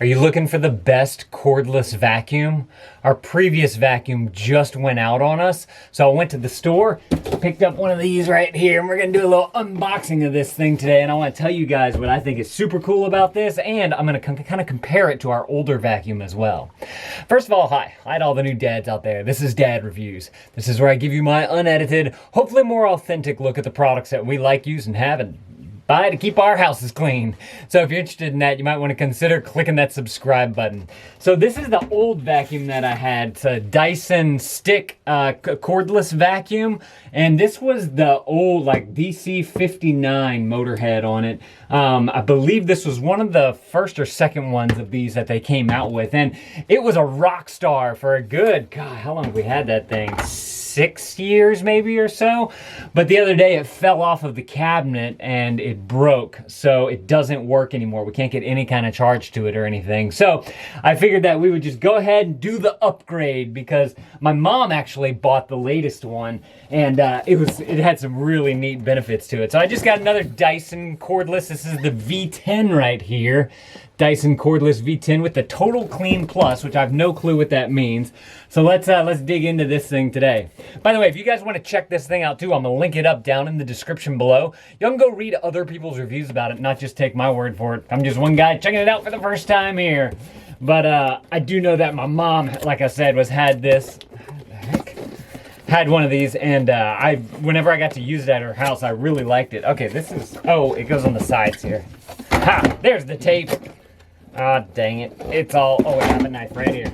Are you looking for the best cordless vacuum? Our previous vacuum just went out on us, so I went to the store, picked up one of these right here, and we're gonna do a little unboxing of this thing today, and I wanna tell you guys what I think is super cool about this, and I'm gonna kind of compare it to our older vacuum as well. First of all, hi to all the new dads out there. This is Dad Reviews. This is where I give you my unedited, hopefully more authentic look at the products that we like, use, and have, and buy to keep our houses clean. So if you're interested in that, you might want to consider clicking that subscribe button. So this is the old vacuum that I had. It's a Dyson stick cordless vacuum, and this was the old like DC59 motor head on it. I believe this was one of the first or second ones of these that they came out with, and it was a rock star for a good, God, how long have we had that thing? 6 years maybe or so. But the other day it fell off of the cabinet and it broke, so it doesn't work anymore. We can't get any kind of charge to it or anything. So I figured that we would just go ahead and do the upgrade, because my mom actually bought the latest one, and it had some really neat benefits to it. So I just got another Dyson cordless. This is the V10 right here. Dyson Cordless V10 with the Total Clean Plus, which I have no clue what that means. So let's dig into this thing today. By the way, if you guys want to check this thing out too, I'm gonna link it up down in the description below. You can go read other people's reviews about it, not just take my word for it. I'm just one guy checking it out for the first time here. But I do know that my mom, like I said, had one of these, and whenever I got to use it at her house, I really liked it. Okay, this is, oh, it goes on the sides here. Ha, there's the tape. Ah, dang it. It's all, oh, I have a knife right here.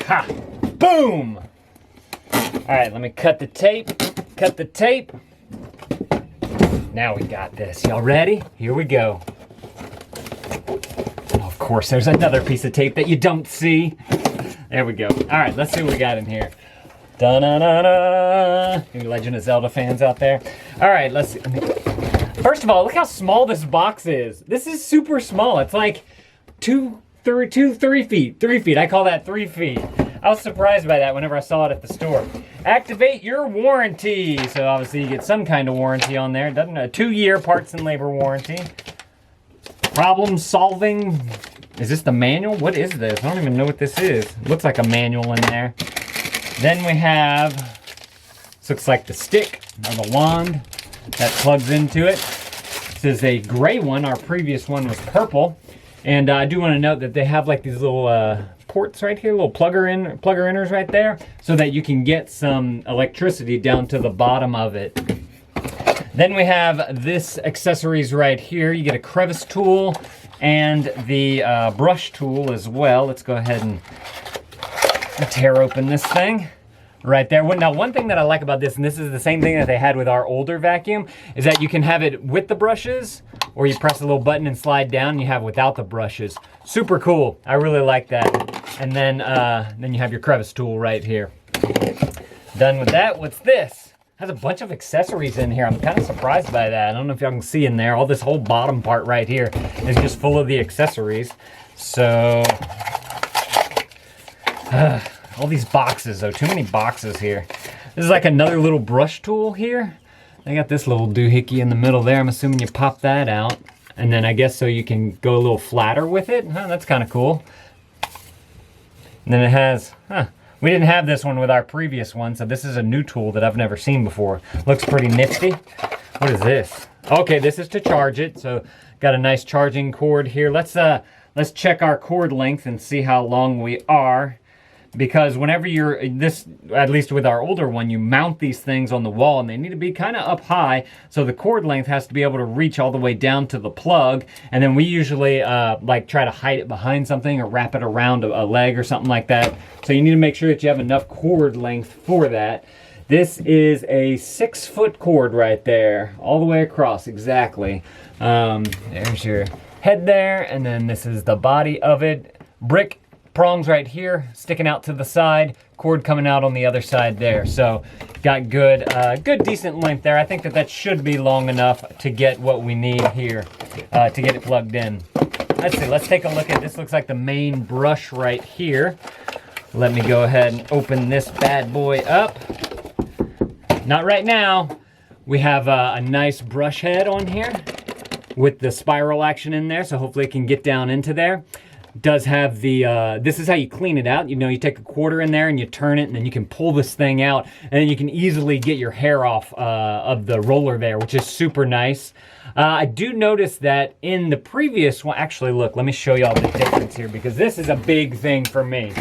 Ha! Boom! Alright, let me cut the tape. Cut the tape. Now we got this. Y'all ready? Here we go. Oh, of course, there's another piece of tape that you don't see. There we go. Alright, let's see what we got in here. Da-na-na-na! Any Legend of Zelda fans out there? Alright, let's see. First of all, look how small this box is. This is super small. It's like 3 feet. 3 feet. I call that 3 feet. I was surprised by that whenever I saw it at the store. Activate your warranty. So obviously you get some kind of warranty on there. Doesn't a 2-year parts and labor warranty. Problem solving. Is this the manual? What is this? I don't even know what this is. It looks like a manual in there. Then we have, this looks like the stick or the wand that plugs into it. This is a gray one. Our previous one was purple. And I do want to note that they have like these little ports right here, little plugger-inners right there, so that you can get some electricity down to the bottom of it. Then we have this accessories right here. You get a crevice tool and the brush tool as well. Let's go ahead and tear open this thing. Right there. Now, one thing that I like about this, and this is the same thing that they had with our older vacuum, is that you can have it with the brushes, or you press a little button and slide down, and you have without the brushes. Super cool. I really like that. And then you have your crevice tool right here. Done with that. What's this? Has a bunch of accessories in here. I'm kind of surprised by that. I don't know if y'all can see in there. All this whole bottom part right here is just full of the accessories. So, all these boxes though, too many boxes here. This is like another little brush tool here. They got this little doohickey in the middle there. I'm assuming you pop that out. And then I guess so you can go a little flatter with it. Huh, that's kind of cool. And then it has, we didn't have this one with our previous one, so this is a new tool that I've never seen before. Looks pretty nifty. What is this? Okay, this is to charge it. So got a nice charging cord here. Let's check our cord length and see how long we are. Because whenever you're, at least with our older one, you mount these things on the wall and they need to be kind of up high, so the cord length has to be able to reach all the way down to the plug. And then we usually like try to hide it behind something or wrap it around a leg or something like that. So you need to make sure that you have enough cord length for that. This is a 6-foot cord right there, all the way across, exactly. There's your head there, and then this is the body of it. Brick prongs right here sticking out to the side, cord coming out on the other side there. So got good decent length there. I think that should be long enough to get what we need here to get it plugged in. Let's see, let's take a look at this. Looks like the main brush right here. Let me go ahead and open this bad boy up. Not right now. We have a nice brush head on here. with the spiral action in there, so hopefully it can get down into there. Does have the, this is how you clean it out. You know, you take a quarter in there and you turn it, and then you can pull this thing out, and then you can easily get your hair off of the roller there, which is super nice. I do notice that in the previous one, actually look, let me show y'all the difference here, because this is a big thing for me.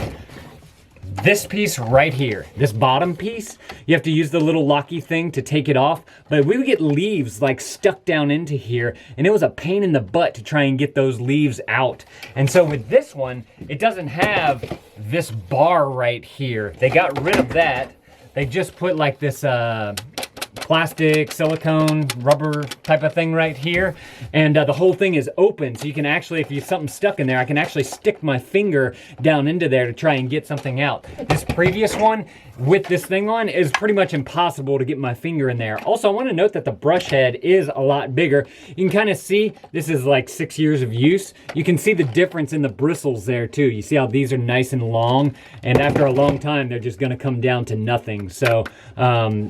This piece right here, this bottom piece, you have to use the little locky thing to take it off, but we would get leaves like stuck down into here, and it was a pain in the butt to try and get those leaves out. And so with this one, it doesn't have this bar right here. They got rid of that. They just put like this plastic, silicone, rubber type of thing right here. And the whole thing is open. So you can actually, if you something stuck in there, I can actually stick my finger down into there to try and get something out. This previous one with this thing on is pretty much impossible to get my finger in there. Also, I want to note that the brush head is a lot bigger. You can kind of see, this is like 6 years of use. You can see the difference in the bristles there too. You see how these are nice and long, and after a long time, they're just going to come down to nothing. So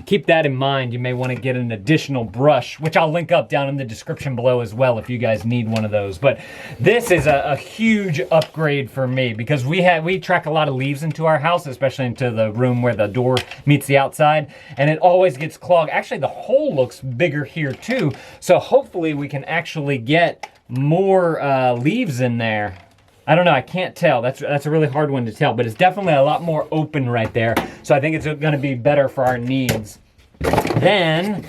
keep that in mind. You may want to get an additional brush, which I'll link up down in the description below as well if you guys need one of those. But this is a huge upgrade for me, because we track a lot of leaves into our house, especially into the room where the door meets the outside, and it always gets clogged. Actually, the hole looks bigger here too, so hopefully we can actually get more leaves in there. I don't know, I can't tell. That's a really hard one to tell, but it's definitely a lot more open right there, so I think it's gonna be better for our needs. Then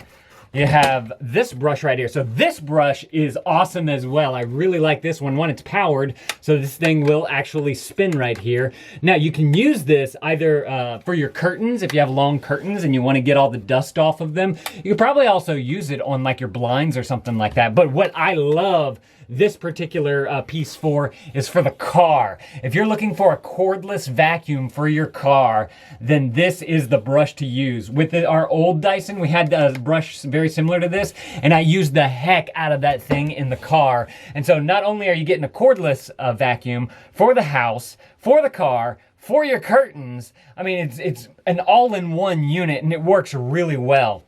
you have this brush right here. So this brush is awesome as well. I really like this one. One, it's powered, so this thing will actually spin right here. Now you can use this either for your curtains, if you have long curtains and you want to get all the dust off of them. You could probably also use it on like your blinds or something like that. But what I love this particular piece for is for the car. If you're looking for a cordless vacuum for your car, then this is the brush to use. With our old Dyson, we had a brush very similar to this, and I used the heck out of that thing in the car. And so not only are you getting a cordless vacuum for the house, for the car, for your curtains, I mean, it's an all-in-one unit, and it works really well.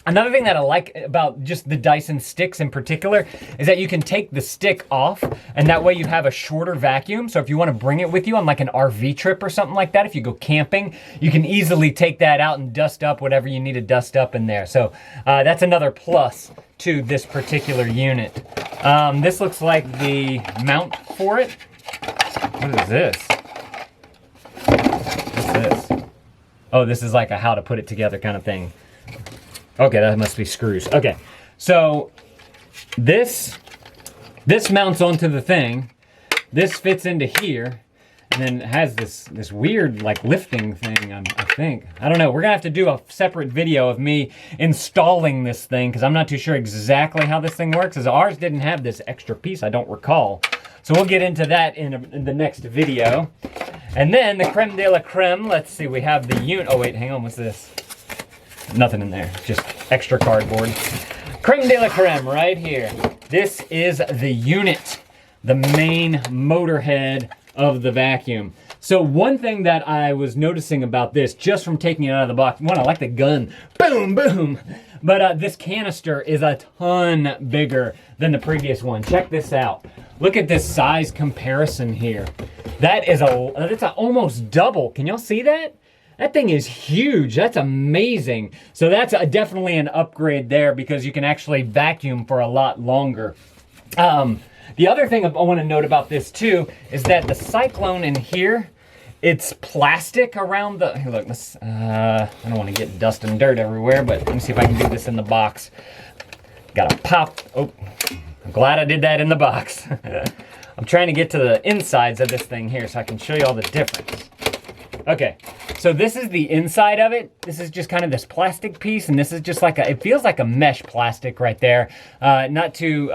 Another thing that I like about just the Dyson sticks in particular is that you can take the stick off, and that way you have a shorter vacuum. So if you want to bring it with you on like an RV trip or something like that, if you go camping, you can easily take that out and dust up whatever you need to dust up in there. So that's another plus to this particular unit. This looks like the mount for it. What is this? What's this? Oh, this is like a how to put it together kind of thing. Okay, that must be screws. Okay, so this mounts onto the thing. This fits into here, and then it has this weird like lifting thing, I think. I don't know, we're gonna have to do a separate video of me installing this thing, because I'm not too sure exactly how this thing works, as ours didn't have this extra piece, I don't recall. So we'll get into that in the next video. And then the creme de la creme, let's see, we have the unit. Oh wait, hang on, what's this? Nothing in there, just extra cardboard. Creme de la creme right here. This is the unit, the main motor head of the vacuum. So one thing that I was noticing about this, just from taking it out of the box, one, I like the gun, boom, boom. But this canister is a ton bigger than the previous one. Check this out. Look at this size comparison here. That's almost double. Can y'all see that? That thing is huge. That's amazing. So that's definitely an upgrade there, because you can actually vacuum for a lot longer. The other thing I want to note about this too is that the Cyclone in here, it's plastic around the, here, look, this, I don't want to get dust and dirt everywhere, but let me see if I can do this in the box. Gotta pop, oh, I'm glad I did that in the box. I'm trying to get to the insides of this thing here so I can show you all the difference. Okay, so this is the inside of it. This is just kind of this plastic piece, and this is just like it feels like a mesh plastic right there. Not too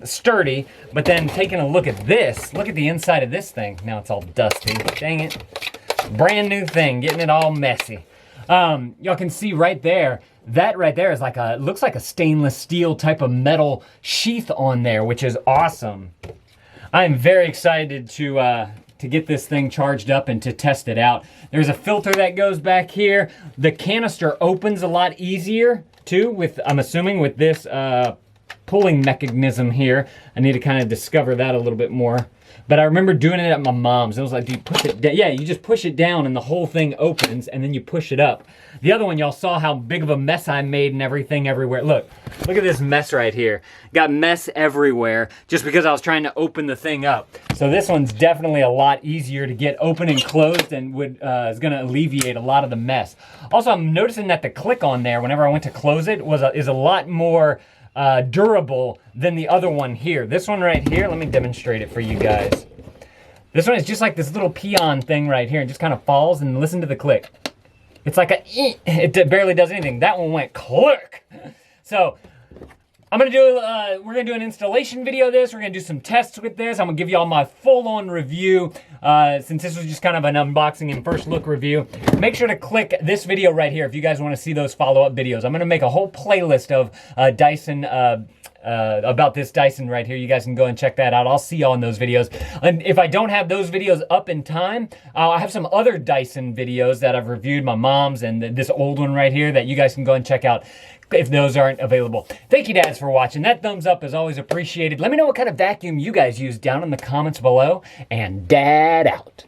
sturdy, but then taking a look at this, look at the inside of this thing. Now it's all dusty, dang it. Brand new thing, getting it all messy. Y'all can see right there, that right there is like looks like a stainless steel type of metal sheath on there, which is awesome. I'm very excited to get this thing charged up and to test it out. There's a filter that goes back here. The canister opens a lot easier too, with, I'm assuming, with this pulling mechanism here. I need to kind of discover that a little bit more. But I remember doing it at my mom's. It was like, do you push it down? Yeah, you just push it down and the whole thing opens and then you push it up. The other one, y'all saw how big of a mess I made and everything everywhere. Look at this mess right here. Got mess everywhere just because I was trying to open the thing up. So this one's definitely a lot easier to get open and closed and is gonna alleviate a lot of the mess. Also, I'm noticing that the click on there, whenever I went to close it, is a lot more durable than the other one here. This one right here, let me demonstrate it for you guys. This one is just like this little peon thing right here. It just kind of falls, and listen to the click. It's like it barely does anything. That one went click. So I'm gonna do, we're gonna do an installation video of this. We're gonna do some tests with this. I'm gonna give y'all my full-on review. Since this was just kind of an unboxing and first look review, make sure to click this video right here if you guys wanna see those follow-up videos. I'm gonna make a whole playlist of Dyson, about this Dyson right here. You guys can go and check that out. I'll see y'all in those videos. And if I don't have those videos up in time, I have some other Dyson videos that I've reviewed, my mom's and this old one right here, that you guys can go and check out if those aren't available. Thank you, dads, for watching. That thumbs up is always appreciated. Let me know what kind of vacuum you guys use down in the comments below. And dad out.